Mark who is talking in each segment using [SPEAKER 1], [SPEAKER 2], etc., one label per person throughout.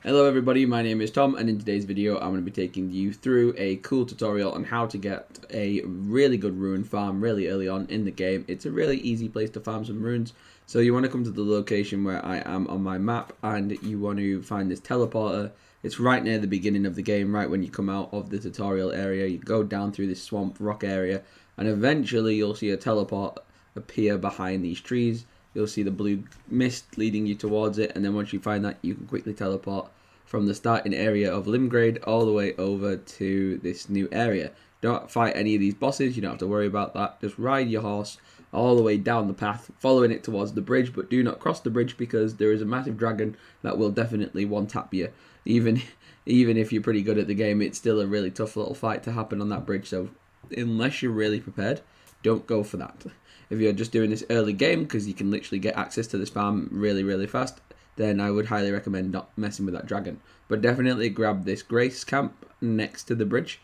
[SPEAKER 1] Hello everybody, my name is Tom, and in today's video I'm going to be taking you through a cool tutorial on how to get a really good rune farm really early on in the game. It's a really easy place to farm some runes. So you want to come to the location where I am on my map, and you want to find this teleporter. It's right near the beginning of the game, right when you come out of the tutorial area. You go down through this swamp rock area, and eventually you'll see a teleport appear behind these trees. You'll see the blue mist leading you towards it, and then once you find that, you can quickly teleport from the starting area of Limgrade all the way over to this new area. Don't fight any of these bosses, you don't have to worry about that. Just ride your horse all the way down the path, following it towards the bridge, but do not cross the bridge because there is a massive dragon that will definitely one-tap you. Even if you're pretty good at the game, it's still a really tough little fight to happen on that bridge, so unless you're really prepared, don't go for that. If you're just doing this early game, because you can literally get access to this farm really fast, then I would highly recommend not messing with that dragon. But definitely grab this Grace camp next to the bridge.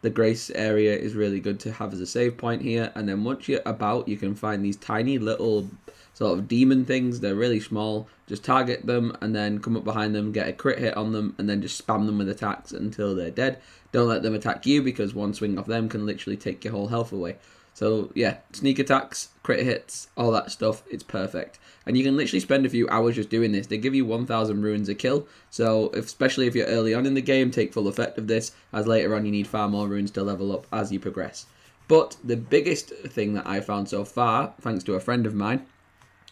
[SPEAKER 1] The Grace area is really good to have as a save point here, and then once you're about, you can find these tiny little sort of demon things. They're really small. Just target them and then come up behind them, get a crit hit on them, and then just spam them with attacks until they're dead. Don't let them attack you, because one swing of them can literally take your whole health away. So yeah, sneak attacks, crit hits, all that stuff, it's perfect. And you can literally spend a few hours just doing this. They give you 1,000 runes a kill, so especially if you're early on in the game, take full effect of this, as later on you need far more runes to level up as you progress. But the biggest thing that I found so far, thanks to a friend of mine,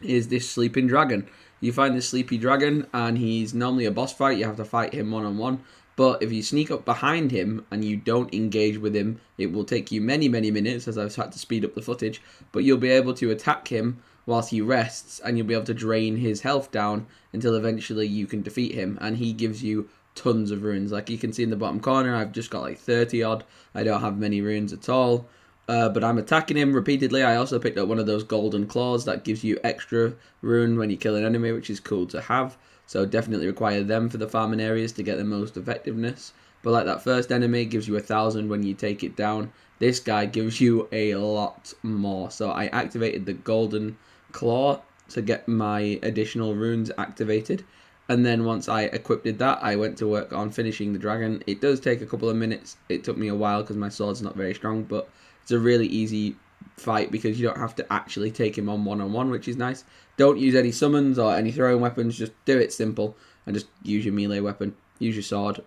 [SPEAKER 1] is this sleeping dragon. You find this sleepy dragon, and he's normally a boss fight. You have to fight him one-on-one. But if you sneak up behind him and you don't engage with him, it will take you many minutes, as I've had to speed up the footage, but you'll be able to attack him whilst he rests, and you'll be able to drain his health down until eventually you can defeat him, and he gives you tons of runes. Like you can see in the bottom corner, I've just got like 30 odd. I don't have many runes at all. But I'm attacking him repeatedly. I also picked up one of those golden claws that gives you extra rune when you kill an enemy, which is cool to have. So definitely require them for the farming areas to get the most effectiveness. But like that first enemy gives you 1,000 when you take it down. This guy gives you a lot more. So I activated the golden claw to get my additional runes activated. And then once I equipped that, I went to work on finishing the dragon. It does take a couple of minutes. It took me a while because my sword's not very strong, but it's a really easy fight because you don't have to actually take him on one-on-one, which is nice. Don't use any summons or any throwing weapons. Just do it simple and just use your melee weapon. Use your sword.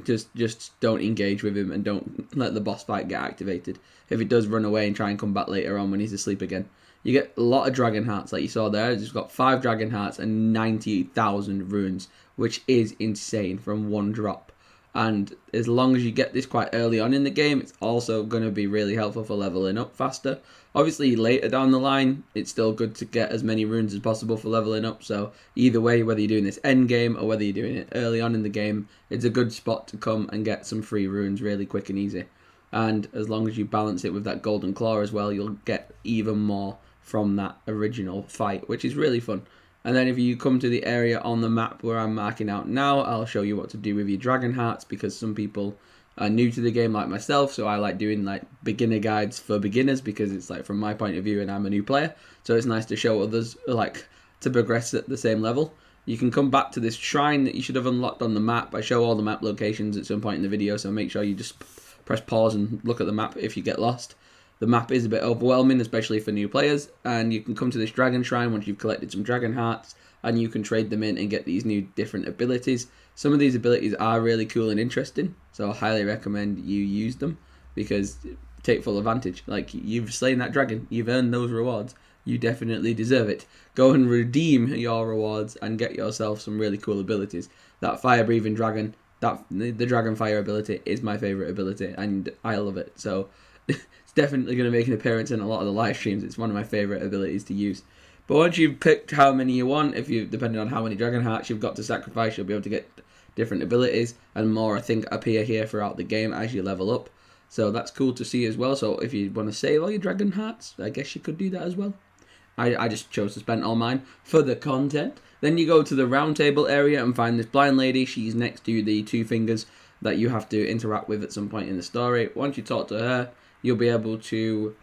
[SPEAKER 1] Just don't engage with him and don't let the boss fight get activated. If it does run away and try and come back later on when he's asleep again. You get a lot of dragon hearts like you saw there. It's got 5 dragon hearts and 90,000 runes, which is insane from one drop. And as long as you get this quite early on in the game, it's also going to be really helpful for leveling up faster. Obviously, later down the line, it's still good to get as many runes as possible for leveling up. So either way, whether you're doing this end game or whether you're doing it early on in the game, it's a good spot to come and get some free runes really quick and easy. And as long as you balance it with that golden claw as well, you'll get even more from that original fight, which is really fun. And then if you come to the area on the map where I'm marking out now, I'll show you what to do with your dragon hearts, because some people are new to the game like myself, so I like doing like beginner guides for beginners, because it's like from my point of view and I'm a new player, so it's nice to show others like to progress at the same level. You can come back to this shrine that you should have unlocked on the map. I show all the map locations at some point in the video, so make sure you just press pause and look at the map if you get lost. The map is a bit overwhelming, especially for new players, and you can come to this dragon shrine once you've collected some dragon hearts, and you can trade them in and get these new different abilities. Some of these abilities are really cool and interesting, so I highly recommend you use them, because take full advantage. Like, you've slain that dragon, you've earned those rewards, you definitely deserve it. Go and redeem your rewards and get yourself some really cool abilities. That fire-breathing dragon, the dragon fire ability is my favourite ability, and I love it, so it's definitely going to make an appearance in a lot of the live streams. It's one of my favourite abilities to use. But once you've picked how many you want, depending on how many dragon hearts you've got to sacrifice, you'll be able to get different abilities, and more I think appear here throughout the game as you level up. So that's cool to see as well. So if you want to save all your dragon hearts, I guess you could do that as well. I just chose to spend all mine for the content. Then you go to the round table area and find this blind lady. She's next to the 2 fingers that you have to interact with at some point in the story. Once you talk to her, you'll be able to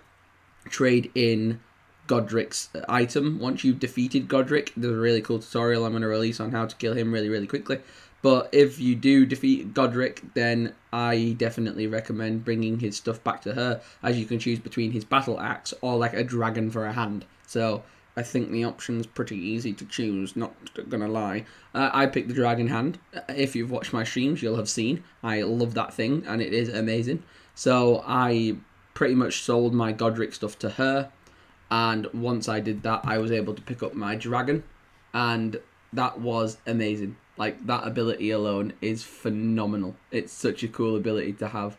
[SPEAKER 1] trade in Godric's item. Once you've defeated Godric, there's a really cool tutorial I'm going to release on how to kill him really, really quickly. But if you do defeat Godric, then I definitely recommend bringing his stuff back to her, as you can choose between his battle axe or like a dragon for a hand. So I think the option's pretty easy to choose, not gonna lie. I picked the dragon hand. If you've watched my streams, you'll have seen. I love that thing, and it is amazing. So I pretty much sold my Godric stuff to her, and once I did that, I was able to pick up my dragon, and that was amazing. Like, that ability alone is phenomenal. It's such a cool ability to have,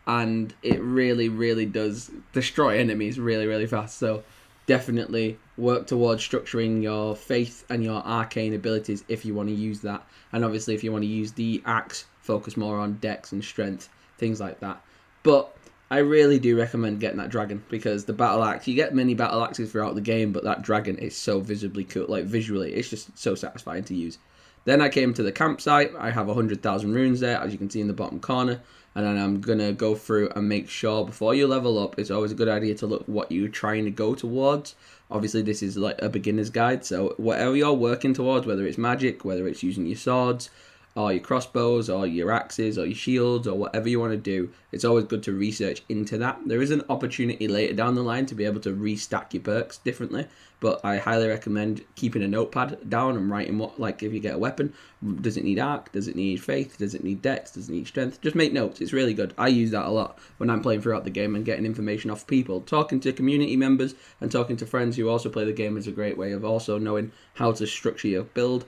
[SPEAKER 1] and it really, really does destroy enemies really, really fast. So definitely work towards structuring your faith and your arcane abilities if you want to use that. And obviously, if you want to use the axe, focus more on dex and strength, things like that. But I really do recommend getting that dragon, because the battle axe, you get many battle axes throughout the game, but that dragon is so visibly cool. Like, visually, it's just so satisfying to use. Then I came to the campsite. I have 100,000 runes there, as you can see in the bottom corner. And then I'm going to go through and make sure before you level up, it's always a good idea to look what you're trying to go towards. Obviously, this is like a beginner's guide. So whatever you're working towards, whether it's magic, whether it's using your swords, or your crossbows, or your axes, or your shields, or whatever you want to do, it's always good to research into that. There is an opportunity later down the line to be able to restack your perks differently, but I highly recommend keeping a notepad down and writing what, like, if you get a weapon, does it need arc, does it need faith, does it need dex, does it need strength? Just make notes. It's really good. I use that a lot when I'm playing throughout the game and getting information off people. Talking to community members and talking to friends who also play the game is a great way of also knowing how to structure your build.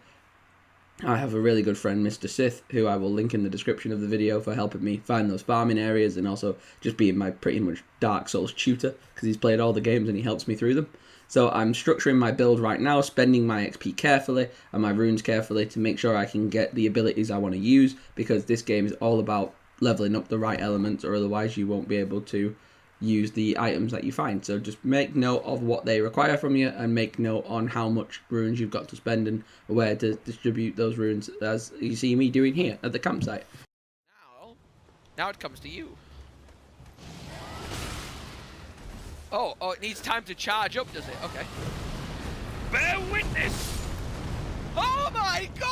[SPEAKER 1] I have a really good friend, Mr. Sith, who I will link in the description of the video, for helping me find those farming areas and also just being my pretty much Dark Souls tutor, because he's played all the games and he helps me through them. So I'm structuring my build right now, spending my XP carefully and my runes carefully to make sure I can get the abilities I want to use, because this game is all about leveling up the right elements, or otherwise you won't be able to use the items that you find. So just make note of what they require from you, and make note on how much runes you've got to spend and where to distribute those runes, as you see me doing here at the campsite.
[SPEAKER 2] Now it comes to you. Oh, it needs time to charge up, does it? Okay. Bear witness! Oh my god!